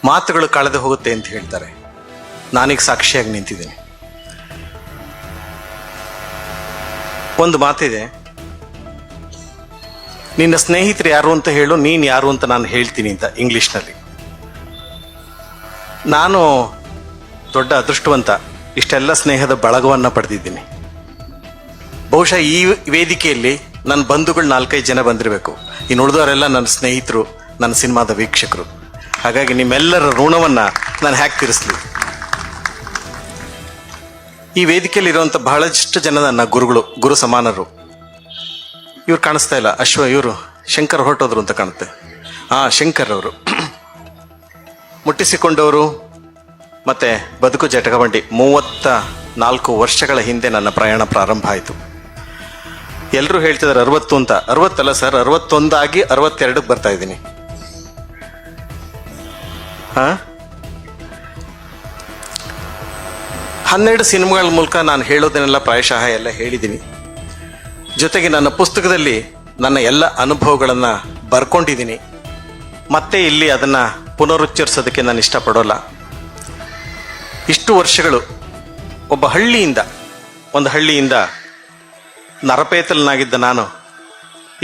ಮಾತುಗಳು ಕಳೆದು ಹೋಗುತ್ತೆ ಅಂತ ಹೇಳ್ತಾರೆ. ನಾನೀಗ ಸಾಕ್ಷಿಯಾಗಿ ನಿಂತಿದ್ದೀನಿ. ಒಂದು ಮಾತಿದೆ, ನಿನ್ನ ಸ್ನೇಹಿತರು ಯಾರು ಅಂತ ಹೇಳು, ನೀನು ಯಾರು ಅಂತ ನಾನು ಹೇಳ್ತೀನಿ ಅಂತ ಇಂಗ್ಲಿಷ್ನಲ್ಲಿ. ನಾನು ದೊಡ್ಡ ಅದೃಷ್ಟವಂತ, ಇಷ್ಟೆಲ್ಲ ಸ್ನೇಹದ ಬಳಗವನ್ನು ಪಡೆದಿದ್ದೀನಿ. ಬಹುಶಃ ಈ ವೇದಿಕೆಯಲ್ಲಿ ನನ್ನ ಬಂಧುಗಳು 4-5 ಜನ ಬಂದಿರಬೇಕು. ಇನ್ನು ಉಳಿದವರೆಲ್ಲ ನನ್ನ ಸ್ನೇಹಿತರು, ನನ್ನ ಸಿನಿಮಾದ ವೀಕ್ಷಕರು. ಹಾಗಾಗಿ ನಿಮ್ಮೆಲ್ಲರ ಋಣವನ್ನು ನಾನು ಹ್ಯಾಕ್ ತೀರಿಸ್ಲಿ. ಈ ವೇದಿಕೆಯಲ್ಲಿ ಇರುವಂಥ ಬಹಳಷ್ಟು ಜನ ನನ್ನ ಗುರುಗಳು, ಗುರು ಸಮಾನರು. ಇವ್ರು ಕಾಣಿಸ್ತಾ ಇಲ್ಲ, ಇವರು ಶಂಕರ್ ಹೊರಟೋದ್ರು ಅಂತ ಕಾಣುತ್ತೆ. ಶಂಕರ್ ಅವರು ಮುಟ್ಟಿಸಿಕೊಂಡವರು. ಮತ್ತೆ ಬದುಕು ಜಟಕಬಂಡಿ 34 ವರ್ಷಗಳ ಹಿಂದೆ ನನ್ನ ಪ್ರಯಾಣ ಪ್ರಾರಂಭ ಆಯಿತು. ಎಲ್ಲರೂ ಹೇಳ್ತಿದ್ದಾರೆ 60 ಅಂತ. 60 ಅಲ್ಲ ಸರ್, 61 ಆಗಿ 62ಕ್ಕೆ ಬರ್ತಾ ಇದ್ದೀನಿ. 12 ಸಿನಿಮಾಗಳ ಮೂಲಕ ನಾನು ಹೇಳೋದನ್ನೆಲ್ಲ ಪ್ರಾಯಶಃ ಎಲ್ಲ ಹೇಳಿದ್ದೀನಿ. ಜೊತೆಗೆ ನನ್ನ ಪುಸ್ತಕದಲ್ಲಿ ನನ್ನ ಎಲ್ಲ ಅನುಭವಗಳನ್ನು ಬರ್ಕೊಂಡಿದ್ದೀನಿ. ಮತ್ತೆ ಇಲ್ಲಿ ಅದನ್ನು ಪುನರುಚ್ಚರಿಸೋದಕ್ಕೆ ನಾನು ಇಷ್ಟಪಡೋಲ್ಲ. ಇಷ್ಟು ವರ್ಷಗಳು ಒಂದು ಹಳ್ಳಿಯಿಂದ ನರಪೇತಲನಾಗಿದ್ದ ನಾನು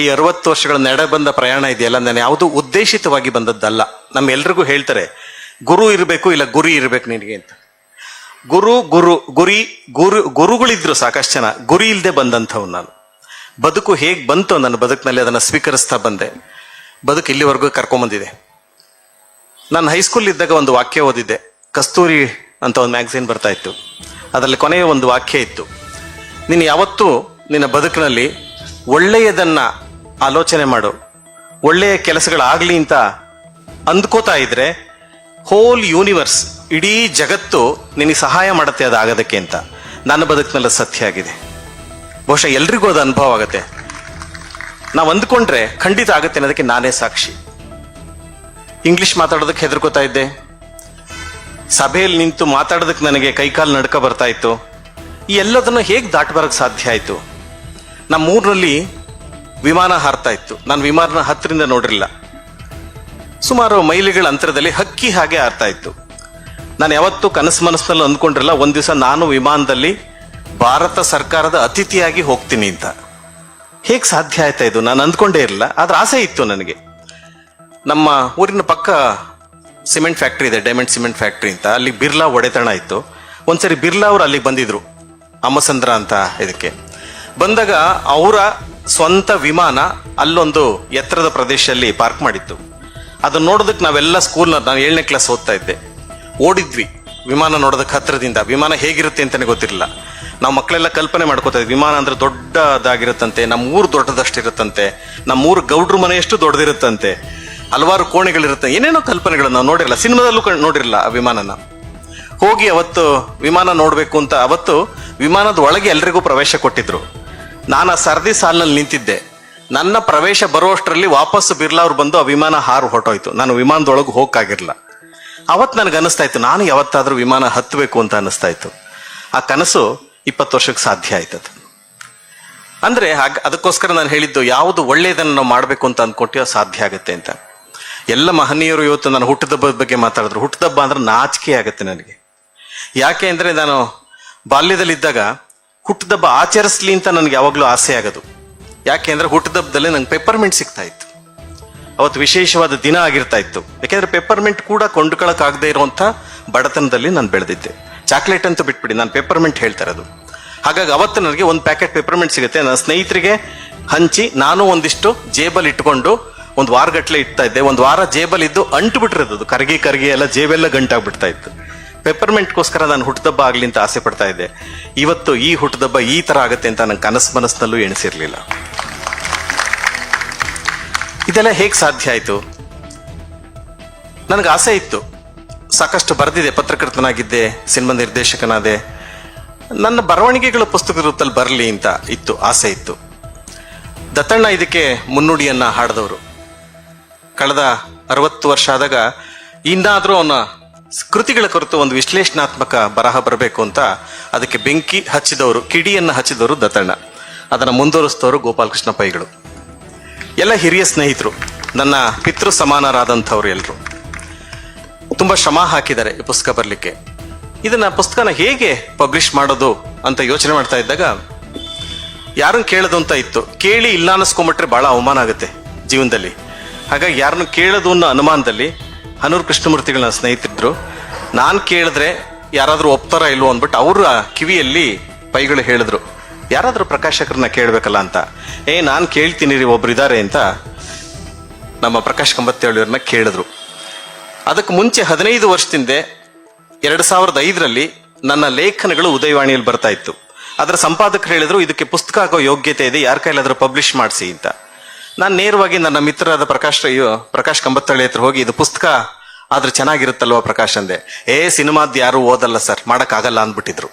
ಈ 60 ವರ್ಷಗಳ ನಡೆ ಬಂದ ಪ್ರಯಾಣ ಇದೆಯಲ್ಲ, ನಾನು ಯಾವುದೂ ಉದ್ದೇಶಿತವಾಗಿ ಬಂದದ್ದಲ್ಲ. ನಮ್ಮೆಲ್ರಿಗೂ ಹೇಳ್ತಾರೆ ಗುರು ಇರಬೇಕು, ಇಲ್ಲ ಗುರಿ ಇರಬೇಕು ನಿನಗೆ ಅಂತ. ಗುರುಗಳಿದ್ರು ಸಾಕಷ್ಟು ಜನ, ಗುರಿ ಇಲ್ಲದೆ ಬಂದಂಥವು ನಾನು. ಬದುಕು ಹೇಗೆ ಬಂತು ನನ್ನ ಬದುಕಿನಲ್ಲಿ ಅದನ್ನು ಸ್ವೀಕರಿಸ್ತಾ ಬಂದೆ. ಬದುಕು ಇಲ್ಲಿವರೆಗೂ ಕರ್ಕೊಂಬಂದಿದೆ. ನಾನು ಹೈಸ್ಕೂಲ್ ಇದ್ದಾಗ ಒಂದು ವಾಕ್ಯ ಓದಿದ್ದೆ. ಕಸ್ತೂರಿ ಅಂತ ಒಂದು ಮ್ಯಾಗಝಿನ್ ಬರ್ತಾ ಇತ್ತು. ಅದರಲ್ಲಿ ಕೊನೆಯ ಒಂದು ವಾಕ್ಯ ಇತ್ತು, ನೀನು ಯಾವತ್ತೂ ನಿನ್ನ ಬದುಕಿನಲ್ಲಿ ಒಳ್ಳೆಯದನ್ನು ಆಲೋಚನೆ ಮಾಡು, ಒಳ್ಳೆಯ ಕೆಲಸಗಳಾಗಲಿ ಅಂತ ಅಂದ್ಕೋತಾ ಇದ್ರೆ ಹೋಲ್ ಯೂನಿವರ್ಸ್, ಇಡೀ ಜಗತ್ತು ನಿನಗೆ ಸಹಾಯ ಮಾಡುತ್ತೆ ಅದಾಗೋದಕ್ಕೆ ಅಂತ. ನನ್ನ ಬದುಕಿನಲ್ಲಿ ಸತ್ಯ ಆಗಿದೆ. ಬಹುಶಃ ಎಲ್ರಿಗೂ ಅದು ಅನುಭವ ಆಗುತ್ತೆ. ನಾವು ಅಂದ್ಕೊಂಡ್ರೆ ಖಂಡಿತ ಆಗುತ್ತೆ ಅನ್ನೋದಕ್ಕೆ ನಾನೇ ಸಾಕ್ಷಿ. ಇಂಗ್ಲಿಷ್ ಮಾತಾಡೋದಕ್ಕೆ ಹೆದರ್ಕೋತಾ ಇದ್ದೆ. ಸಭೆಯಲ್ಲಿ ನಿಂತು ಮಾತಾಡೋದಕ್ಕೆ ನನಗೆ ಕೈಕಾಲು ನಡ್ಕ ಬರ್ತಾ ಇತ್ತು. ಈ ಎಲ್ಲದನ್ನು ಹೇಗೆ ದಾಟಬರಕ್ಕೆ ಸಾಧ್ಯ ಆಯಿತು? ನಮ್ಮೂರಿನಲ್ಲಿ ವಿಮಾನ ಹಾರ್ತಾ ಇತ್ತು. ನಾನು ವಿಮಾನ ಹತ್ತಿರದಿಂದ ನೋಡಿರಲಿಲ್ಲ. ಸುಮಾರು ಮೈಲಿಗಳ ಅಂತರದಲ್ಲಿ ಹಕ್ಕಿ ಹಾಗೆ ಹಾರ್ತಾ ಇತ್ತು. ನಾನು ಯಾವತ್ತೂ ಕನಸು ಮನಸ್ಸಿನಲ್ಲಿ ಅಂದ್ಕೊಂಡಿರಲ್ಲ ಒಂದು ದಿವಸ ನಾನು ವಿಮಾನದಲ್ಲಿ ಭಾರತ ಸರ್ಕಾರದ ಅತಿಥಿಯಾಗಿ ಹೋಗ್ತೀನಿ ಅಂತ. ಹೇಗೆ ಸಾಧ್ಯ ಆಯ್ತಾ ಇದು? ನಾನು ಅಂದ್ಕೊಂಡೇ ಇರಲಿಲ್ಲ, ಆದ್ರೆ ಆಸೆ ಇತ್ತು ನನಗೆ. ನಮ್ಮ ಊರಿನ ಪಕ್ಕ ಸಿಮೆಂಟ್ ಫ್ಯಾಕ್ಟ್ರಿ ಇದೆ, ಡೈಮಂಡ್ ಸಿಮೆಂಟ್ ಫ್ಯಾಕ್ಟ್ರಿ ಅಂತ. ಅಲ್ಲಿ ಬಿರ್ಲಾ ಒಡೆತನ ಇತ್ತು. ಒಂದ್ಸರಿ ಬಿರ್ಲಾ ಅವರು ಅಲ್ಲಿಗೆ ಬಂದಿದ್ರು, ಅಮ್ಮಸಂದ್ರ ಅಂತ ಇದಕ್ಕೆ ಬಂದಾಗ ಅವರ ಸ್ವಂತ ವಿಮಾನ ಅಲ್ಲೊಂದು ಎತ್ತರದ ಪ್ರದೇಶದಲ್ಲಿ ಪಾರ್ಕ್ ಮಾಡಿತ್ತು. ಅದನ್ನ ನೋಡೋದಕ್ಕೆ ನಾವೆಲ್ಲ ನಾನು 7ನೇ ಕ್ಲಾಸ್ ಓದ್ತಾ ಇದ್ದೆ. ಓಡಿದ್ವಿ ವಿಮಾನ ನೋಡೋದಕ್ಕೆ ಹತ್ತಿರದಿಂದ. ವಿಮಾನ ಹೇಗಿರುತ್ತೆ ಅಂತಾನೆ ಗೊತ್ತಿರಲಿಲ್ಲ. ನಾವು ಮಕ್ಕಳೆಲ್ಲ ಕಲ್ಪನೆ ಮಾಡ್ಕೋತಾ ಇದ್ವಿ, ವಿಮಾನ ಅಂದ್ರೆ ದೊಡ್ಡದಾಗಿರುತ್ತಂತೆ, ನಮ್ಮ ಊರು ದೊಡ್ಡದಷ್ಟಿರುತ್ತಂತೆ, ನಮ್ಮ ಊರು ಗೌಡ್ರ ಮನೆ ಎಷ್ಟು ದೊಡ್ಡದಿರುತ್ತಂತೆ, ಹಲವಾರು ಕೋಣೆಗಳಿರುತ್ತೆ, ಏನೇನೋ ಕಲ್ಪನೆಗಳನ್ನ ನಾವು ನೋಡಿರಲ್ಲ, ಸಿನಿಮಾದಲ್ಲೂ ನೋಡಿರಲ್ಲ ಆ ವಿಮಾನನ. ಹೋಗಿ ಅವತ್ತು ವಿಮಾನ ನೋಡ್ಬೇಕು ಅಂತ ಅವತ್ತು ವಿಮಾನದ ಒಳಗೆ ಎಲ್ರಿಗೂ ಪ್ರವೇಶ ಕೊಟ್ಟಿದ್ರು. ನಾನು ಆ ಸರದಿ ಸಾಲಿನಲ್ಲಿ ನಿಂತಿದ್ದೆ. ನನ್ನ ಪ್ರವೇಶ ಬರುವಷ್ಟರಲ್ಲಿ ವಾಪಸ್ ಬಿರ್ಲಾ ಅವ್ರು ಬಂದು ಆ ವಿಮಾನ ಹಾರು ಹೊರಟೋಯ್ತು. ನಾನು ವಿಮಾನದೊಳಗೆ ಹೋಗಕ್ಕಾಗಿರ್ಲಿಲ್ಲ. ಅವತ್ತು ನನಗೆ ಅನಿಸ್ತಾ ಇತ್ತು, ನಾನು ಯಾವತ್ತಾದ್ರೂ ವಿಮಾನ ಹತ್ತಬೇಕು ಅಂತ ಅನಿಸ್ತಾ ಇತ್ತು. ಆ ಕನಸು 20 ವರ್ಷಕ್ಕೆ ಸಾಧ್ಯ ಆಯ್ತದು. ಅಂದ್ರೆ ಅದಕ್ಕೋಸ್ಕರ ನಾನು ಹೇಳಿದ್ದು, ಯಾವುದು ಒಳ್ಳೆಯದನ್ನು ನಾವು ಮಾಡಬೇಕು ಅಂತ ಅಂದ್ಕೊಟ್ಟು ಸಾಧ್ಯ ಆಗುತ್ತೆ ಅಂತ. ಎಲ್ಲ ಮಹನೀಯರು ಇವತ್ತು ನಾನು ಹುಟ್ಟುಹಬ್ಬದ ಬಗ್ಗೆ ಮಾತಾಡಿದ್ರು. ಹುಟ್ಟುಹಬ್ಬ ಅಂದ್ರೆ ನಾಚಿಕೆ ಆಗುತ್ತೆ ನನಗೆ. ಯಾಕೆ ಅಂದ್ರೆ ನಾನು ಬಾಲ್ಯದಲ್ಲಿದ್ದಾಗ ಹುಟ್ಟುಹಬ್ಬ ಆಚರಿಸ್ಲಿ ಅಂತ ನನಗೆ ಯಾವಾಗಲೂ ಆಸೆ ಆಗೋದು. ಯಾಕೆ ಅಂದ್ರೆ ಹುಟ್ಟುಹಬ್ಬದಲ್ಲಿ ನಂಗೆ ಪೆಪ್ಪರ್ಮೆಂಟ್ ಸಿಗ್ತಾ ಇತ್ತು. ಅವತ್ತು ವಿಶೇಷವಾದ ದಿನ ಆಗಿರ್ತಾ ಇತ್ತು. ಯಾಕೆಂದ್ರೆ ಪೆಪ್ಪರ್ಮೆಂಟ್ ಕೂಡ ಕೊಂಡ್ಕೊಳಕ್ಕಾಗದೇ ಇರುವಂಥ ಬಡತನದಲ್ಲಿ ನಾನು ಬೆಳೆದಿದ್ದೆ. ಚಾಕ್ಲೇಟ್ ಅಂತ ಬಿಟ್ಬಿಡಿ, ನಾನು ಪೆಪ್ಪರ್ಮೆಂಟ್ ಹೇಳ್ತಾ ಇರೋದು. ಹಾಗಾಗಿ ಅವತ್ತು ನನಗೆ ಒಂದು ಪ್ಯಾಕೆಟ್ ಪೆಪ್ಪರ್ಮೆಂಟ್ ಸಿಗುತ್ತೆ. ನನ್ನ ಸ್ನೇಹಿತರಿಗೆ ಹಂಚಿ ನಾನು ಒಂದಿಷ್ಟು ಜೇಬಲ್ಲಿ ಇಟ್ಕೊಂಡು ಒಂದು ವಾರಗಟ್ಲೆ ಇಡ್ತಾ ಇದ್ದೆ. ಒಂದು ವಾರ ಜೇಬಲ್ ಇದ್ದು ಅಂಟು ಬಿಟ್ಟಿರೋದು, ಕರಗಿ ಎಲ್ಲ ಜೇಬೆಲ್ಲ ಗಂಟಾಗ್ಬಿಡ್ತಾ ಇತ್ತು. ಪೆಪ್ಪರ್ಮೆಂಟ್ಗೋಸ್ಕರ ನಾನು ಹುಟ್ಟುಹಬ್ಬ ಆಗ್ಲಿ ಅಂತ ಆಸೆ ಪಡ್ತಾ ಇದ್ದೆ. ಇವತ್ತು ಈ ಹುಟ್ಟುಹಬ್ಬ ಈ ತರ ಆಗುತ್ತೆ ಅಂತ ನಂಗೆ ಮನಸ್ಸಿನಲ್ಲೂ ಎಣಿಸಿರ್ಲಿಲ್ಲ. ಇದೆಲ್ಲ ಹೇಗೆ ಸಾಧ್ಯ ಆಯ್ತು? ನನಗೆ ಆಸೆ ಇತ್ತು, ಸಾಕಷ್ಟು ಬರೆದಿದೆ, ಪತ್ರಕರ್ತನಾಗಿದ್ದೆ, ಸಿನಿಮಾ ನಿರ್ದೇಶಕನಾದೆ. ನನ್ನ ಬರವಣಿಗೆಗಳ ಪುಸ್ತಕದ ರೂಪದಲ್ಲಿ ಬರಲಿ ಅಂತ ಇತ್ತು, ಆಸೆ ಇತ್ತು. ದತ್ತಣ್ಣ ಇದಕ್ಕೆ ಮುನ್ನುಡಿಯನ್ನ ಹಾಡಿದವರು. ಕಳೆದ 60 ವರ್ಷ ಆದಾಗ ಇನ್ನಾದರೂ ಅವನ ಕೃತಿಗಳ ಕುರಿತು ಒಂದು ವಿಶ್ಲೇಷಣಾತ್ಮಕ ಬರಹ ಬರಬೇಕು ಅಂತ ಅದಕ್ಕೆ ಬೆಂಕಿ ಹಚ್ಚಿದವರು, ಕಿಡಿಯನ್ನು ಹಚ್ಚಿದವರು ದತ್ತಣ್ಣ. ಅದನ್ನು ಮುಂದುವರಿಸಿದವರು ಗೋಪಾಲಕೃಷ್ಣ ಪೈಗಳು. ಎಲ್ಲ ಹಿರಿಯ ಸ್ನೇಹಿತರು, ನನ್ನ ಪಿತೃ ಸಮಾನರಾದಂಥವ್ರು ಎಲ್ಲರೂ. ತುಂಬ ಶ್ರಮ ಹಾಕಿದ್ದಾರೆ ಈ ಪುಸ್ತಕ ಬರಲಿಕ್ಕೆ. ಇದನ್ನ ಪುಸ್ತಕನ ಹೇಗೆ ಪಬ್ಲಿಷ್ ಮಾಡೋದು ಅಂತ ಯೋಚನೆ ಮಾಡ್ತಾ ಇದ್ದಾಗ ಯಾರನ್ನು ಕೇಳೋದು ಅಂತ ಇತ್ತು. ಕೇಳಿ ಇಲ್ಲ ಅನ್ನಿಸ್ಕೊಂಬಿಟ್ರೆ ಭಾಳ ಅವಮಾನ ಆಗುತ್ತೆ ಜೀವನದಲ್ಲಿ. ಹಾಗಾಗಿ ಯಾರನ್ನು ಕೇಳೋದು ಅನ್ನೋ ಅನುಮಾನದಲ್ಲಿ ಹನೂರು ಕೃಷ್ಣಮೂರ್ತಿಗಳನ್ನ ಸ್ನೇಹಿತರಿದ್ರು. ನಾನು ಕೇಳಿದ್ರೆ ಯಾರಾದರೂ ಒಪ್ತಾರ ಇಲ್ವೋ ಅಂದ್ಬಿಟ್ಟು ಅವರ ಕಿವಿಯಲ್ಲಿ ಪೈಗಳು ಹೇಳಿದ್ರು, ಯಾರಾದರೂ ಪ್ರಕಾಶಕರನ್ನ ಕೇಳಬೇಕಲ್ಲ ಅಂತ. ನಾನು ಕೇಳ್ತೀನಿ ರೀ, ಒಬ್ರು ಇದ್ದಾರೆ ಅಂತ ನಮ್ಮ ಪ್ರಕಾಶ್ ಕಂಬತ್ತೇಳಿಯವ್ರನ್ನ ಕೇಳಿದ್ರು. ಅದಕ್ಕೆ ಮುಂಚೆ 15 ವರ್ಷದಿಂದ 2005ರಲ್ಲಿ ನನ್ನ ಲೇಖನಗಳು ಉದಯವಾಣಿಯಲ್ಲಿ ಬರ್ತಾ ಇತ್ತು. ಅದರ ಸಂಪಾದಕರು ಹೇಳಿದ್ರು, ಇದಕ್ಕೆ ಪುಸ್ತಕ ಆಗೋ ಯೋಗ್ಯತೆ ಇದೆ, ಯಾರ ಕೈಲಾದ್ರೂ ಪಬ್ಲಿಷ್ ಮಾಡಿಸಿ ಅಂತ. ನಾನು ನೇರವಾಗಿ ನನ್ನ ಮಿತ್ರರಾದ ಪ್ರಕಾಶ್ ಕಂಬತ್ತಳ್ಳಿ ಹತ್ರ ಹೋಗಿ, ಇದು ಪುಸ್ತಕ ಆದ್ರೆ ಚೆನ್ನಾಗಿರುತ್ತಲ್ವ ಪ್ರಕಾಶ್ ಅಂದೆ. ಸಿನಿಮಾದ್ ಯಾರು ಓದಲ್ಲ ಸರ್, ಮಾಡಕ್ಕಾಗಲ್ಲ ಅಂದ್ಬಿಟ್ಟಿದ್ರು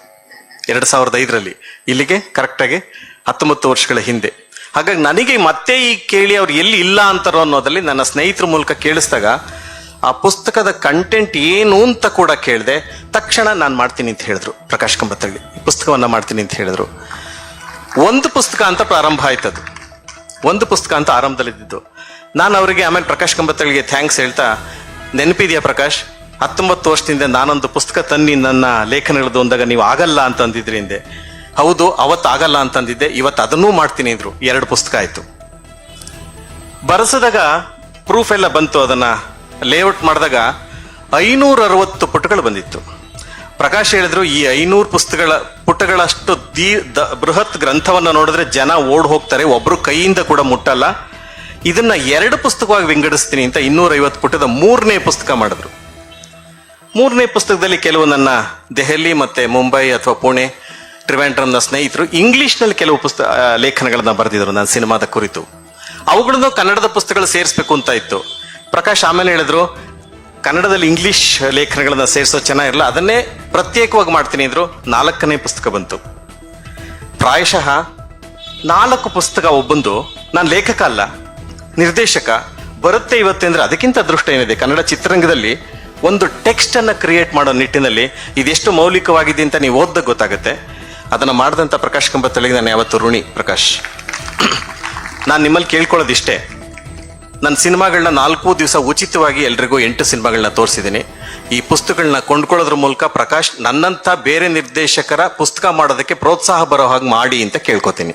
2005ರಲ್ಲಿ. ಇಲ್ಲಿಗೆ ಕರೆಕ್ಟಾಗಿ 19 ವರ್ಷಗಳ ಹಿಂದೆ. ಹಾಗಾಗಿ ನನಗೆ ಮತ್ತೆ ಈ ಕೇಳಿ ಅವ್ರು ಎಲ್ಲಿ ಇಲ್ಲ ಅಂತಾರೋ ಅನ್ನೋದಲ್ಲಿ ನನ್ನ ಸ್ನೇಹಿತರ ಮೂಲಕ ಕೇಳಿಸಿದಾಗ ಆ ಪುಸ್ತಕದ ಕಂಟೆಂಟ್ ಏನು ಅಂತ ಕೂಡ ಕೇಳಿದೆ. ತಕ್ಷಣ ನಾನು ಮಾಡ್ತೀನಿ ಅಂತ ಹೇಳಿದ್ರು ಪ್ರಕಾಶ್ ಕಂಬತ್ತಳ್ಳಿ, ಈ ಪುಸ್ತಕವನ್ನ ಮಾಡ್ತೀನಿ ಅಂತ ಹೇಳಿದ್ರು. ಒಂದು ಪುಸ್ತಕ ಅಂತ ಪ್ರಾರಂಭ ಆಯ್ತದು, ಒಂದು ಪುಸ್ತಕ ಅಂತ ಆರಂಭದಲ್ಲಿದ್ದು. ನಾನು ಅವರಿಗೆ ಆಮೇಲೆ ಪ್ರಕಾಶ್ ಕಂಬತ್ತಳ್ಳಿಗೆ ಥ್ಯಾಂಕ್ಸ್ ಹೇಳ್ತಾ, ನೆನಪಿದೆಯಾ ಪ್ರಕಾಶ್, 19 ವರ್ಷದಿಂದ ನಾನೊಂದು ಪುಸ್ತಕ ತನ್ನಿ ನನ್ನ ಲೇಖನಗಳದ್ದು ಅಂದಾಗ ನೀವು ಆಗಲ್ಲ ಅಂತ ಅಂದಿದ್ರಿ ಹಿಂದೆ. ಹೌದು, ಅವತ್ತು ಆಗಲ್ಲ ಅಂತಂದಿದ್ದೆ, ಇವತ್ತು ಅದನ್ನೂ ಮಾಡ್ತೀನಿ ಅಂದ್ರು. 2 ಪುಸ್ತಕ ಆಯ್ತು. ಬರೆಸಿದಾಗ ಪ್ರೂಫ್ ಎಲ್ಲ ಬಂತು. ಅದನ್ನ ಲೇಔಟ್ ಮಾಡಿದಾಗ 560 ಪುಟಗಳು ಬಂದಿತ್ತು. ಪ್ರಕಾಶ್ ಹೇಳಿದ್ರು, ಈ 500 ಪುಟಗಳಷ್ಟು ಬೃಹತ್ ಗ್ರಂಥವನ್ನ ನೋಡಿದ್ರೆ ಜನ ಓಡ್ ಹೋಗ್ತಾರೆ, ಒಬ್ರು ಕೈಯಿಂದ ಕೂಡ ಮುಟ್ಟಲ್ಲ. ಇದನ್ನ 2 ಪುಸ್ತಕವಾಗಿ ವಿಂಗಡಿಸ್ತೀನಿ ಅಂತ 250 ಪುಟದ 3ನೇ ಪುಸ್ತಕ ಮಾಡಿದ್ರು. 3ನೇ ಪುಸ್ತಕದಲ್ಲಿ ಕೆಲವು ನನ್ನ ದೆಹಲಿ ಮತ್ತೆ ಮುಂಬೈ ಅಥವಾ ಪುಣೆ, ಟ್ರಿವೆಂಡ್ರಮ್ನ ಸ್ನೇಹಿತರು ಇಂಗ್ಲಿಷ್ನಲ್ಲಿ ಕೆಲವು ಲೇಖನಗಳನ್ನ ಬರೆದಿದ್ರು ನನ್ನ ಸಿನಿಮಾದ ಕುರಿತು. ಅವುಗಳನ್ನು ಕನ್ನಡದ ಪುಸ್ತಕಗಳು ಸೇರಿಸ್ಬೇಕು ಅಂತ ಇತ್ತು. ಪ್ರಕಾಶ್ ಆಮೇಲೆ ಹೇಳಿದ್ರು, ಕನ್ನಡದಲ್ಲಿ ಇಂಗ್ಲಿಷ್ ಲೇಖನಗಳನ್ನ ಸೇರಿಸೋ ಚೆನ್ನಾಗಿರಲ್ಲ, ಅದನ್ನೇ ಪ್ರತ್ಯೇಕವಾಗಿ ಮಾಡ್ತೀನಿ ಅಂದ್ರು. 4ನೇ ಪುಸ್ತಕ ಬಂತು. ಪ್ರಾಯಶಃ 4 ಪುಸ್ತಕ ಒಬ್ಬಂದು. ನಾನು ಲೇಖಕ ಅಲ್ಲ, ನಿರ್ದೇಶಕ. ಬರುತ್ತೆ ಇವತ್ತೇ ಅಂದ್ರೆ ಅದಕ್ಕಿಂತ ಅದೃಷ್ಟ ಏನಿದೆ. ಕನ್ನಡ ಚಿತ್ರರಂಗದಲ್ಲಿ ಒಂದು ಟೆಕ್ಸ್ಟ್ ಅನ್ನ ಕ್ರಿಯೇಟ್ ಮಾಡೋ ನಿಟ್ಟಿನಲ್ಲಿ ಇದೆಷ್ಟು ಮೌಲಿಕವಾಗಿದೆ ಅಂತ ನೀವು ಓದ್ದಾಗ ಗೊತ್ತಾಗುತ್ತೆ. ಅದನ್ನ ಮಾಡಿದಂತ ಪ್ರಕಾಶ್ ಕಂಬತ್ತಳ್ಳಿಗೆ ನಾನು ಯಾವತ್ತು ಋಣಿ. ಪ್ರಕಾಶ್, ನಾನು ನಿಮ್ಮಲ್ಲಿ ಕೇಳ್ಕೊಳ್ಳೋದಿಷ್ಟೇ, ನನ್ನ ಸಿನಿಮಾಗಳನ್ನ 4 ದಿವಸ ಉಚಿತವಾಗಿ ಎಲ್ರಿಗೂ 8 ಸಿನಿಮಾಗಳನ್ನ ತೋರಿಸಿದ್ದೀನಿ. ಈ ಪುಸ್ತಕಗಳನ್ನ ಕೊಂಡ್ಕೊಳ್ಳೋದ್ರ ಮೂಲಕ ಪ್ರಕಾಶ್ ನನ್ನಂತ ಬೇರೆ ನಿರ್ದೇಶಕರ ಪುಸ್ತಕ ಮಾಡೋದಕ್ಕೆ ಪ್ರೋತ್ಸಾಹ ಬರೋ ಹಾಗೆ ಮಾಡಿ ಅಂತ ಕೇಳ್ಕೊತೀನಿ.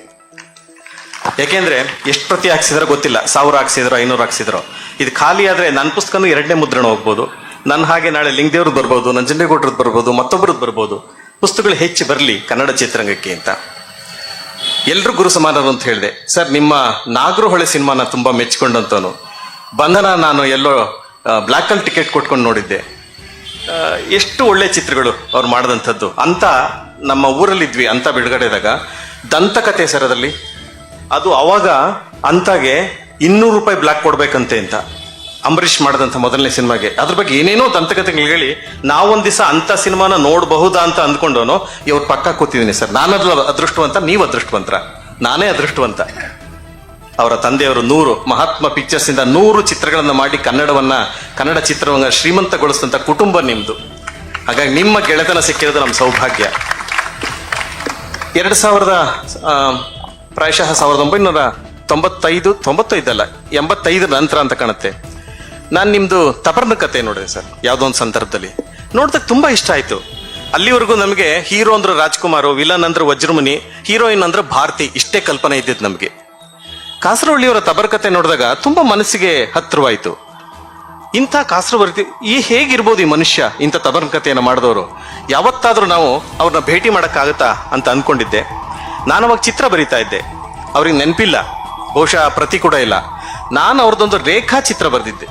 ಯಾಕೆಂದ್ರೆ ಎಷ್ಟು ಪ್ರತಿ ಹಾಕ್ಸಿದ್ರೋ ಗೊತ್ತಿಲ್ಲ, 1000 ಹಾಕ್ಸಿದ್ರೋ 500 ಹಾಕ್ಸಿದ್ರೋ. ಇದು ಖಾಲಿ ಆದ್ರೆ ನನ್ನ ಪುಸ್ತಕನೂ 2ನೇ ಮುದ್ರಣ ಹೋಗ್ಬೋದು. ನನ್ನ ಹಾಗೆ ನಾಳೆ ಲಿಂಗದೇವ್ರದ್ದು ಬರ್ಬೋದು, ನಂಜನಗೌಡ್ರದ್ದು ಬರ್ಬೋದು, ಮತ್ತೊಬ್ಬರದ್ದು ಬರ್ಬೋದು. ಪುಸ್ತಕಗಳು ಹೆಚ್ಚು ಬರಲಿ ಕನ್ನಡ ಚಿತ್ರರಂಗಕ್ಕೆ ಅಂತ. ಎಲ್ರು ಗುರು ಸಮಾನರು ಅಂತ ಹೇಳಿದೆ. ಸರ್, ನಿಮ್ಮ ನಾಗರಹೊಳೆ ಸಿನಿಮಾನ ತುಂಬಾ ಮೆಚ್ಚಿಕೊಂಡಂತವನು. ಬಂಧನ ನಾನು ಎಲ್ಲೋ ಬ್ಲ್ಯಾಕಲ್ಲಿ ಟಿಕೆಟ್ ಕೊಟ್ಕೊಂಡು ನೋಡಿದ್ದೆ. ಎಷ್ಟು ಒಳ್ಳೆ ಚಿತ್ರಗಳು ಅವ್ರು ಮಾಡಿದಂಥದ್ದು ಅಂತ. ನಮ್ಮ ಊರಲ್ಲಿದ್ವಿ ಅಂತ ಬಿಡುಗಡೆದಾಗ ದಂತಕಥೆ ಸರದಲ್ಲಿ ಅದು ಅವಾಗ ಅಂತಾಗೆ 200 ರೂಪಾಯಿ ಬ್ಲ್ಯಾಕ್ ಕೊಡ್ಬೇಕಂತೆ ಅಂತ. ಅಂಬರೀಷ್ ಮಾಡಿದಂಥ ಮೊದಲನೇ ಸಿನಿಮಾಗೆ ಅದ್ರ ಬಗ್ಗೆ ಏನೇನೋ ದಂತಕಥೆಗಳು ಹೇಳಿ ನಾವೊಂದ್ ದಿವಸ ಅಂತ ಸಿನಿಮಾನ ನೋಡಬಹುದಾ ಅಂತ ಅಂದ್ಕೊಂಡವನು ಇವ್ರ ಪಕ್ಕ ಕೂತಿದ್ದೀನಿ ಸರ್. ನಾನದ್ರ ಅದೃಷ್ಟವಂತ, ನೀವು ಅದೃಷ್ಟವಂತರ, ನಾನೇ ಅದೃಷ್ಟವಂತ. ಅವರ ತಂದೆಯವರು 100 ಮಹಾತ್ಮ ಪಿಕ್ಚರ್ಸ್ ಇಂದ 100 ಚಿತ್ರಗಳನ್ನ ಮಾಡಿ ಕನ್ನಡ ಚಿತ್ರರಂಗ ಶ್ರೀಮಂತಗೊಳಿಸಿದಂತ ಕುಟುಂಬ ನಿಮ್ದು. ಹಾಗಾಗಿ ನಿಮ್ಮ ಗೆಳೆತನ ಸಿಕ್ಕಿರೋದು ನಮ್ಮ ಸೌಭಾಗ್ಯ. 2000 ಪ್ರಾಯಶಃ 1995 ಅಲ್ಲ 85 ನಂತರ ಅಂತ ಕಾಣುತ್ತೆ. ನಾನು ನಿಮ್ದು ತಪರ್ನ ಕತೆ ನೋಡಿದೆ ಸರ್, ಯಾವುದೋ ಒಂದು ಸಂದರ್ಭದಲ್ಲಿ ನೋಡಿದಾಗ ತುಂಬಾ ಇಷ್ಟ ಆಯ್ತು. ಅಲ್ಲಿವರೆಗೂ ನಮಗೆ ಹೀರೋ ಅಂದ್ರೆ ರಾಜ್ಕುಮಾರ್, ವಿಲನ್ ಅಂದ್ರೆ ವಜ್ರಮುನಿ, ಹೀರೋಯಿನ್ ಅಂದ್ರೆ ಭಾರತಿ, ಇಷ್ಟೇ ಕಲ್ಪನೆ ಇದ್ದಿದ್ದು ನಮಗೆ. ಕಾಸರವಳ್ಳಿಯವರ ತಬರ್ ಕತೆ ನೋಡಿದಾಗ ತುಂಬಾ ಮನಸ್ಸಿಗೆ ಹತ್ತಿರವಾಯ್ತು. ಇಂಥ ಕಾಸರವರ್ತಿ ಹೇಗಿರ್ಬೋದು ಈ ಮನುಷ್ಯ, ಇಂಥ ತಬರ್ ಕಥೆಯನ್ನು ಮಾಡಿದವರು. ಯಾವತ್ತಾದ್ರೂ ನಾವು ಅವ್ರನ್ನ ಭೇಟಿ ಮಾಡಕ್ಕಾಗತ್ತಾ ಅಂತ ಅನ್ಕೊಂಡಿದ್ದೆ. ನಾನು ಅವಾಗ ಚಿತ್ರ ಬರೀತಾ ಇದ್ದೆ, ಅವ್ರಿಗೆ ನೆನಪಿಲ್ಲ, ಬಹುಶಃ ಪ್ರತಿ ಕೂಡ ಇಲ್ಲ. ನಾನು ಅವ್ರದ್ದೊಂದು ರೇಖಾ ಚಿತ್ರ ಬರೆದಿದ್ದೆ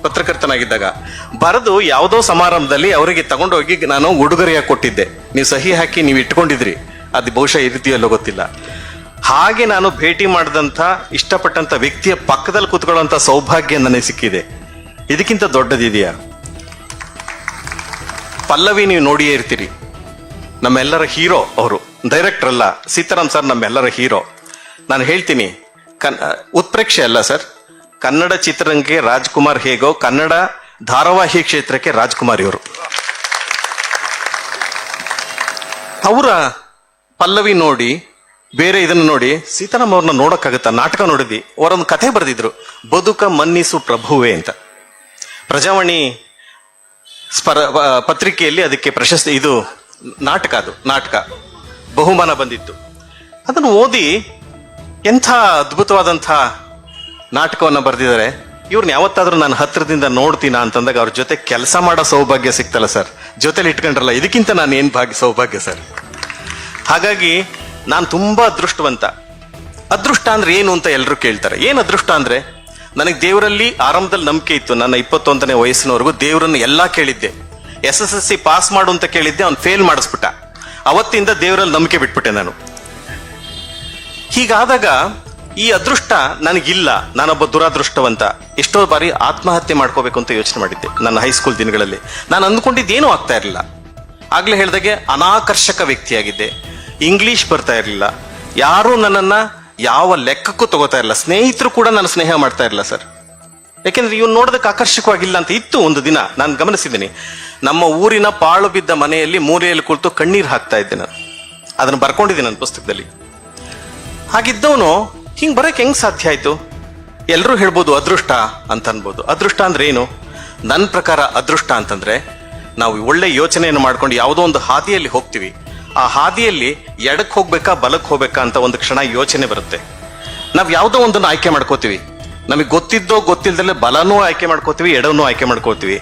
ಪತ್ರಕರ್ತನಾಗಿದ್ದಾಗ. ಬರೆದು ಯಾವುದೋ ಸಮಾರಂಭದಲ್ಲಿ ಅವರಿಗೆ ತಗೊಂಡೋಗಿ ನಾನು ಉಡುಗೊರೆಯಾಗಿ ಕೊಟ್ಟಿದ್ದೆ. ನೀವು ಸಹಿ ಹಾಕಿ ನೀವು ಇಟ್ಕೊಂಡಿದ್ರಿ, ಅದು ಬಹುಶಃ ಇರುತ್ತೀಯಲ್ಲೋ ಗೊತ್ತಿಲ್ಲ. ಹಾಗೆ ನಾನು ಭೇಟಿ ಮಾಡಿದಂಥ ಇಷ್ಟಪಟ್ಟಂತ ವ್ಯಕ್ತಿಯ ಪಕ್ಕದಲ್ಲಿ ಕೂತ್ಕೊಳ್ಳುವಂತ ಸೌಭಾಗ್ಯ ನನಗೆ ಸಿಕ್ಕಿದೆ. ಇದಕ್ಕಿಂತ ದೊಡ್ಡದಿದೆಯಾ? ಪಲ್ಲವಿ ನೀವು ನೋಡಿಯೇ ಇರ್ತೀರಿ, ನಮ್ಮೆಲ್ಲರ ಹೀರೋ ಅವರು, ಡೈರೆಕ್ಟರ್ ಅಲ್ಲ, ಸೀತಾರಾಮ್ ಸರ್ ನಮ್ಮೆಲ್ಲರ ಹೀರೋ. ನಾನು ಹೇಳ್ತೀನಿ, ಉತ್ಪ್ರೇಕ್ಷೆ ಅಲ್ಲ ಸರ್, ಕನ್ನಡ ಚಿತ್ರರಂಗಕ್ಕೆ ರಾಜ್ಕುಮಾರ್ ಹೇಗೋ ಕನ್ನಡ ಧಾರಾವಾಹಿ ಕ್ಷೇತ್ರಕ್ಕೆ ರಾಜ್ಕುಮಾರ್ ಇವರು. ಅವರ ಪಲ್ಲವಿ ನೋಡಿ, ಬೇರೆ ಇದನ್ನು ನೋಡಿ ಸೀತಾರಾಮ್ ಅವ್ರನ್ನ ನೋಡಕ್ಕಾಗತ್ತಾ? ನಾಟಕ ನೋಡಿದ್ವಿ, ಅವರೊಂದು ಕಥೆ ಬರೆದಿದ್ರು, ಬದುಕ ಮನ್ನಿಸು ಪ್ರಭುವೇ ಅಂತ. ಪ್ರಜಾವಾಣಿ ಪತ್ರಿಕೆಯಲ್ಲಿ ಅದಕ್ಕೆ ಪ್ರಶಸ್ತಿ, ಇದು ನಾಟಕ ಬಹುಮಾನ ಬಂದಿತ್ತು. ಅದನ್ನು ಓದಿ ಎಂಥ ಅದ್ಭುತವಾದಂಥ ನಾಟಕವನ್ನು ಬರೆದಿದ್ದಾರೆ. ಇವ್ರನ್ನ ಯಾವತ್ತಾದ್ರೂ ನಾನು ಹತ್ರದಿಂದ ನೋಡ್ತೀನ ಅಂತಂದಾಗ ಅವ್ರ ಜೊತೆ ಕೆಲಸ ಮಾಡೋ ಸೌಭಾಗ್ಯ ಸಿಕ್ತಲ್ಲ ಸರ್, ಜೊತೆಲಿ ಇಟ್ಕೊಂಡ್ರಲ್ಲ, ಇದಕ್ಕಿಂತ ನಾನು ಏನ್ ಸೌಭಾಗ್ಯ ಸರ್. ಹಾಗಾಗಿ ನಾನು ತುಂಬಾ ಅದೃಷ್ಟವಂತ. ಅದೃಷ್ಟ ಅಂದ್ರೆ ಏನು ಅಂತ ಎಲ್ಲರೂ ಕೇಳ್ತಾರೆ. ಏನ್ ಅದೃಷ್ಟ ಅಂದ್ರೆ, ನನಗೆ ದೇವರಲ್ಲಿ ಆರಂಭದಲ್ಲಿ ನಂಬಿಕೆ ಇತ್ತು. ನನ್ನ 21ನೇ ವಯಸ್ಸಿನವರೆಗೂ ದೇವರನ್ನು ಎಲ್ಲಾ ಕೇಳಿದ್ದೆ. SSLC ಪಾಸ್ ಮಾಡು ಅಂತ ಕೇಳಿದ್ದೆ, ಅವ್ನು ಫೇಲ್ ಮಾಡಿಸ್ಬಿಟ್ಟ. ಅವತ್ತಿಂದ ದೇವರಲ್ಲಿ ನಂಬಿಕೆ ಬಿಟ್ಬಿಟ್ಟೆ ನಾನು. ಹೀಗಾದಾಗ ಈ ಅದೃಷ್ಟ ನನಗಿಲ್ಲ, ನಾನೊಬ್ಬ ದುರಾದೃಷ್ಟವಂತ. ಎಷ್ಟೋ ಬಾರಿ ಆತ್ಮಹತ್ಯೆ ಮಾಡ್ಕೋಬೇಕು ಅಂತ ಯೋಚನೆ ಮಾಡಿದ್ದೆ ನನ್ನ ಹೈಸ್ಕೂಲ್ ದಿನಗಳಲ್ಲಿ. ನಾನು ಅಂದ್ಕೊಂಡಿದ್ದೇನೂ ಆಗ್ತಾ ಇರಲಿಲ್ಲ. ಆಗ್ಲೇ ಹೇಳ್ದಾಗೆ ಅನಾಕರ್ಷಕ ವ್ಯಕ್ತಿಯಾಗಿದ್ದೆ. ಇಂಗ್ಲಿಷ್ ಬರ್ತಾ ಇರಲಿಲ್ಲ. ಯಾರೂ ನನ್ನನ್ನ ಯಾವ ಲೆಕ್ಕಕ್ಕೂ ತಗೋತಾ ಇರಲಿಲ್ಲ. ಸ್ನೇಹಿತರು ಕೂಡ ನಾನು ಸ್ನೇಹ ಮಾಡ್ತಾ ಇರಲಿಲ್ಲ ಸರ್. ಯಾಕೆಂದ್ರೆ ಇವ್ನು ನೋಡೋದಕ್ಕೆ ಆಕರ್ಷಕವಾಗಿಲ್ಲ ಅಂತ ಇತ್ತು. ಒಂದು ದಿನ ನಾನು ಗಮನಿಸಿದ್ದೀನಿ, ನಮ್ಮ ಊರಿನ ಪಾಳು ಬಿದ್ದ ಮನೆಯಲ್ಲಿ ಮೂಲೆಯಲ್ಲಿ ಕುಳಿತು ಕಣ್ಣೀರು ಹಾಕ್ತಾ ಇದ್ದೆ ನಾನು. ಅದನ್ನು ಬರ್ಕೊಂಡಿದ್ದೀನಿ ನನ್ನ ಪುಸ್ತಕದಲ್ಲಿ. ಹಾಗಿದ್ದವನು ಹಿಂಗ್ ಬರಕ್ಕೆ ಹೆಂಗ್ ಸಾಧ್ಯ ಆಯ್ತು? ಎಲ್ಲರೂ ಹೇಳ್ಬೋದು ಅದೃಷ್ಟ ಅಂತ ಅನ್ಬೋದು. ಅದೃಷ್ಟ ಅಂದ್ರೆ ಏನು? ನನ್ನ ಪ್ರಕಾರ ಅದೃಷ್ಟ ಅಂತಂದ್ರೆ, ನಾವು ಒಳ್ಳೆ ಯೋಚನೆಯನ್ನು ಮಾಡ್ಕೊಂಡು ಯಾವುದೋ ಒಂದು ಹಾದಿಯಲ್ಲಿ ಹೋಗ್ತೀವಿ. ಆ ಹಾದಿಯಲ್ಲಿ ಎಡಕ್ಕೆ ಹೋಗ್ಬೇಕಾ ಬಲಕ್ಕೆ ಹೋಗ್ಬೇಕಾ ಅಂತ ಒಂದು ಕ್ಷಣ ಯೋಚನೆ ಬರುತ್ತೆ. ನಾವ್ ಯಾವುದೋ ಒಂದನ್ನು ಆಯ್ಕೆ ಮಾಡ್ಕೋತೀವಿ. ನಮಗೆ ಗೊತ್ತಿದ್ದೋ ಗೊತ್ತಿಲ್ದಲ್ಲೇ ಬಲನೂ ಆಯ್ಕೆ ಮಾಡ್ಕೋತೀವಿ, ಎಡವನ್ನೂ ಆಯ್ಕೆ ಮಾಡ್ಕೋತೀವಿ.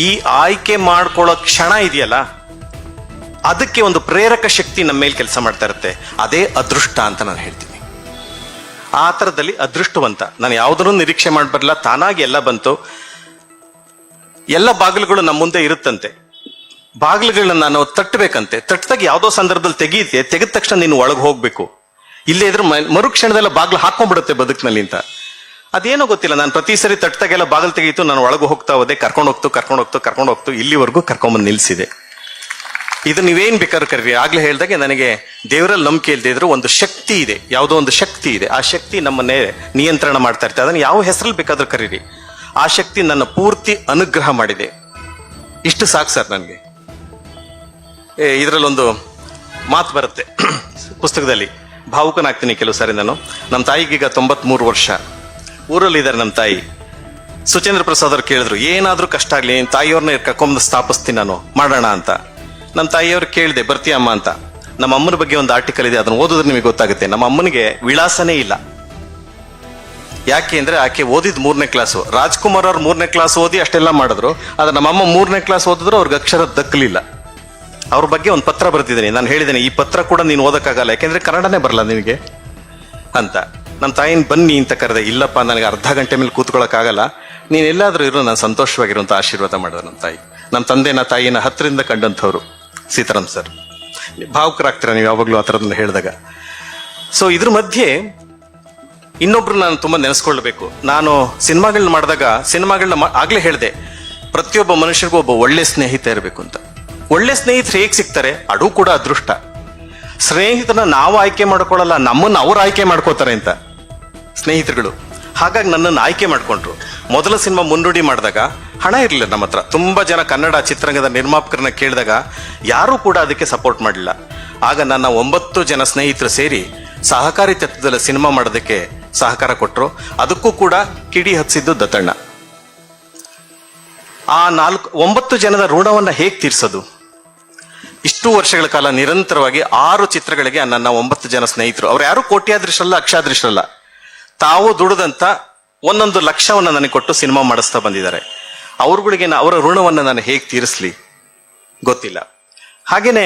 ಈ ಆಯ್ಕೆ ಮಾಡ್ಕೊಳ್ಳೋ ಕ್ಷಣ ಇದೆಯಲ್ಲ, ಅದಕ್ಕೆ ಒಂದು ಪ್ರೇರಕ ಶಕ್ತಿ ನಮ್ಮ ಮೇಲೆ ಕೆಲಸ ಮಾಡ್ತಾ ಇರುತ್ತೆ. ಅದೇ ಅದೃಷ್ಟ ಅಂತ ನಾನು ಹೇಳ್ತೀನಿ. ಆ ಥರದಲ್ಲಿ ಅದೃಷ್ಟವಂತ ನಾನು. ಯಾವುದನ್ನು ನಿರೀಕ್ಷೆ ಮಾಡ್ಬರಲ್ಲ, ತಾನಾಗಿ ಎಲ್ಲ ಬಂತು. ಎಲ್ಲ ಬಾಗಿಲುಗಳು ನಮ್ಮ ಮುಂದೆ ಇರುತ್ತಂತೆ. ಬಾಗಿಲುಗಳನ್ನ ನಾವು ತಟ್ಟಬೇಕಂತೆ. ತಟ್ಟದಾಗ ಯಾವುದೋ ಸಂದರ್ಭದಲ್ಲಿ ತೆಗೆದ ತಕ್ಷಣ ನೀನು ಒಳಗೆ ಹೋಗ್ಬೇಕು. ಇಲ್ಲೇ ಇದ್ರೆ ಮರುಕ್ಷಣದಲ್ಲ ಬಾಗಿಲು ಹಾಕೊಂಡ್ಬಿಡುತ್ತೆ ಬದುಕಿನಲ್ಲಿ ಅಂತ. ಅದೇನೋ ಗೊತ್ತಿಲ್ಲ. ನಾನು ಪ್ರತಿ ಸರಿ ತಟ್ಟದಾಗೆಲ್ಲ ಬಾಗಿಲು ತೆಗೀತು, ನಾನು ಒಳಗೆ ಹೋಗ್ತಾ ಹೋದೆ. ಕರ್ಕೊಂಡು ಹೋಗ್ತು ಇಲ್ಲಿವರೆಗೂ ಕರ್ಕೊಂಬಂದು ನಿಲ್ಸಿದೆ. ಇದು ನೀವೇನ್ ಬೇಕಾದ್ರೂ ಕರೀರಿ. ಆಗ್ಲೇ ಹೇಳ್ದಾಗೆ ನನಗೆ ದೇವರಲ್ಲಿ ನಂಬಿಕೆ ಇಲ್ಲದೆ ಇದ್ರು ಒಂದು ಶಕ್ತಿ ಇದೆ, ಯಾವುದೋ ಒಂದು ಶಕ್ತಿ ಇದೆ. ಆ ಶಕ್ತಿ ನಮ್ಮನ್ನೇ ನಿಯಂತ್ರಣ ಮಾಡ್ತಾ ಇರ್ತದೆ. ಅದನ್ನು ಯಾವ ಹೆಸರಲ್ಲಿ ಬೇಕಾದ್ರೂ ಕರೀರಿ. ಆ ಶಕ್ತಿ ನನ್ನ ಪೂರ್ತಿ ಅನುಗ್ರಹ ಮಾಡಿದೆ. ಇಷ್ಟು ಸಾಕು ಸರ್ ನನಗೆ. ಇದರಲ್ಲೊಂದು ಮಾತು ಬರುತ್ತೆ ಪುಸ್ತಕದಲ್ಲಿ, ಭಾವುಕನಾಗ್ತೀನಿ ಕೆಲವು ಸಾರಿ ನಾನು. ನಮ್ಮ ತಾಯಿಗೀಗ 93 ವರ್ಷ. ಊರಲ್ಲಿದ್ದಾರೆ ನಮ್ಮ ತಾಯಿ. ಸುಚೇಂದ್ರ ಪ್ರಸಾದ್ ಅವ್ರು ಕೇಳಿದ್ರು, ಏನಾದ್ರೂ ಕಷ್ಟ ಆಗ್ಲಿ ತಾಯಿಯವ್ರನ್ನ ಕರ್ಕೊಂಬಂದು ಸ್ಥಾಪಿಸ್ತೀನಿ ನಾನು, ಮಾಡೋಣ ಅಂತ. ನಮ್ಮ ತಾಯಿಯವ್ರು ಕೇಳಿದೆ, ಬರ್ತೀಯಮ್ಮ ಅಂತ. ನಮ್ಮ ಅಮ್ಮನ ಬಗ್ಗೆ ಒಂದು ಆರ್ಟಿಕಲ್ ಇದೆ, ಅದನ್ನು ಓದಿದ್ರೆ ನಿಮಗೆ ಗೊತ್ತಾಗುತ್ತೆ. ನಮ್ಮ ಅಮ್ಮನಿಗೆ ವಿಳಾಸನೇ ಇಲ್ಲ. ಯಾಕೆ ಅಂದ್ರೆ ಆಕೆ ಓದಿದ್ 3ನೇ ಕ್ಲಾಸು. ರಾಜ್ಕುಮಾರ್ ಅವ್ರು 3ನೇ ಕ್ಲಾಸ್ ಓದಿ ಅಷ್ಟೆಲ್ಲ ಮಾಡಿದ್ರು. ಆದ್ರೆ ನಮ್ಮಮ್ಮ 3ನೇ ಕ್ಲಾಸ್ ಓದಿದ್ರು ಅವ್ರಿಗೆ ಅಕ್ಷರ ದಕ್ಕಲಿಲ್ಲ. ಅವ್ರ ಬಗ್ಗೆ ಒಂದು ಪತ್ರ ಬರ್ತಿದ್ದೀನಿ. ನಾನು ಹೇಳಿದ್ದೇನೆ, ಈ ಪತ್ರ ಕೂಡ ನೀನು ಓದಕ್ಕಾಗಲ್ಲ, ಯಾಕೆಂದ್ರೆ ಕನ್ನಡನೇ ಬರಲ್ಲ ನಿನಗೆ ಅಂತ. ನಮ್ಮ ತಾಯಿನ ಬನ್ನಿ ಅಂತ ಕರೆದೆ. ಇಲ್ಲಪ್ಪ, ನನಗೆ ಅರ್ಧ ಗಂಟೆ ಮೇಲೆ ಕೂತ್ಕೊಳ್ಳೋಕ್ಕಾಗಲ್ಲ, ನೀನು ಎಲ್ಲಾದ್ರೂ ಇರೋ, ನಾನು ಸಂತೋಷವಾಗಿರುವಂತ ಆಶೀರ್ವಾದ ಮಾಡಿದ್ರು ನಮ್ಮ ತಾಯಿ. ನಮ್ಮ ತಂದೆನ ತಾಯಿನ ಹತ್ತಿರದಿಂದ ಕಂಡಂಥವ್ರು ಸೀತಾರಾಮ್ ಸರ್. ಭಾವುಕರಾಗ್ತೀರ ನೀವು ಯಾವಾಗಲೂ ಆ ಥರದನ್ನ ಹೇಳಿದಾಗ. ಸೊ ಇದ್ರ ಮಧ್ಯೆ ಇನ್ನೊಬ್ರು ನಾನು ತುಂಬಾ ನೆನೆಸ್ಕೊಳ್ಬೇಕು. ನಾನು ಸಿನಿಮಾಗಳನ್ನ ಮಾಡಿದಾಗ, ಆಗ್ಲೇ ಹೇಳಿದೆ, ಪ್ರತಿಯೊಬ್ಬ ಮನುಷ್ಯರಿಗೂ ಒಬ್ಬ ಒಳ್ಳೆ ಸ್ನೇಹಿತ ಇರಬೇಕು ಅಂತ. ಒಳ್ಳೆ ಸ್ನೇಹಿತರು ಹೇಗೆ ಸಿಗ್ತಾರೆ? ಅದು ಕೂಡ ಅದೃಷ್ಟ. ಸ್ನೇಹಿತರನ್ನ ನಾವು ಆಯ್ಕೆ ಮಾಡ್ಕೊಳ್ಳಲ್ಲ, ನಮ್ಮನ್ನ ಅವ್ರು ಆಯ್ಕೆ ಮಾಡ್ಕೋತಾರೆ ಅಂತ ಸ್ನೇಹಿತರುಗಳು. ಹಾಗಾಗಿ ನನ್ನನ್ನು ಆಯ್ಕೆ ಮಾಡ್ಕೊಂಡ್ರು. ಮೊದಲ ಸಿನಿಮಾ ಮುನ್ನುಡಿ ಮಾಡಿದಾಗ ಹಣ ಇರಲಿಲ್ಲ ನಮ್ಮ ಹತ್ರ. ತುಂಬಾ ಜನ ಕನ್ನಡ ಚಿತ್ರರಂಗದ ನಿರ್ಮಾಪಕರನ್ನ ಕೇಳಿದಾಗ ಯಾರೂ ಕೂಡ ಅದಕ್ಕೆ ಸಪೋರ್ಟ್ ಮಾಡಲಿಲ್ಲ. ಆಗ ನನ್ನ 9 ಜನ ಸ್ನೇಹಿತರು ಸೇರಿ ಸಹಕಾರಿ ತತ್ವದಲ್ಲಿ ಸಿನಿಮಾ ಮಾಡೋದಕ್ಕೆ ಸಹಕಾರ ಕೊಟ್ಟರು. ಅದಕ್ಕೂ ಕೂಡ ಕಿಡಿ ಹಚ್ಚಿದ್ದು ದತ್ತಣ್ಣ. ಆ 9 ಜನದ ಋಣವನ್ನ ಹೇಗೆ ತೀರ್ಸೋದು? ಇಷ್ಟು ವರ್ಷಗಳ ಕಾಲ ನಿರಂತರವಾಗಿ 6 ಚಿತ್ರಗಳಿಗೆ ನನ್ನ 9 ಜನ ಸ್ನೇಹಿತರು, ಅವ್ರು ಯಾರು ಕೋಟ್ಯಾಧೀಶರಲ್ಲ, ಲಕ್ಷಾಧೀಶರಲ್ಲ, ತಾವು ದುಡಿದಂತ 1 ಲಕ್ಷವನ್ನ ನನಗೆ ಕೊಟ್ಟು ಸಿನಿಮಾ ಮಾಡಿಸ್ತಾ ಬಂದಿದ್ದಾರೆ. ಅವ್ರುಗಳಿಗೆ ಅವರ ಋಣವನ್ನ ನಾನು ಹೇಗೆ ತೀರಿಸ್ಲಿ ಗೊತ್ತಿಲ್ಲ. ಹಾಗೇನೆ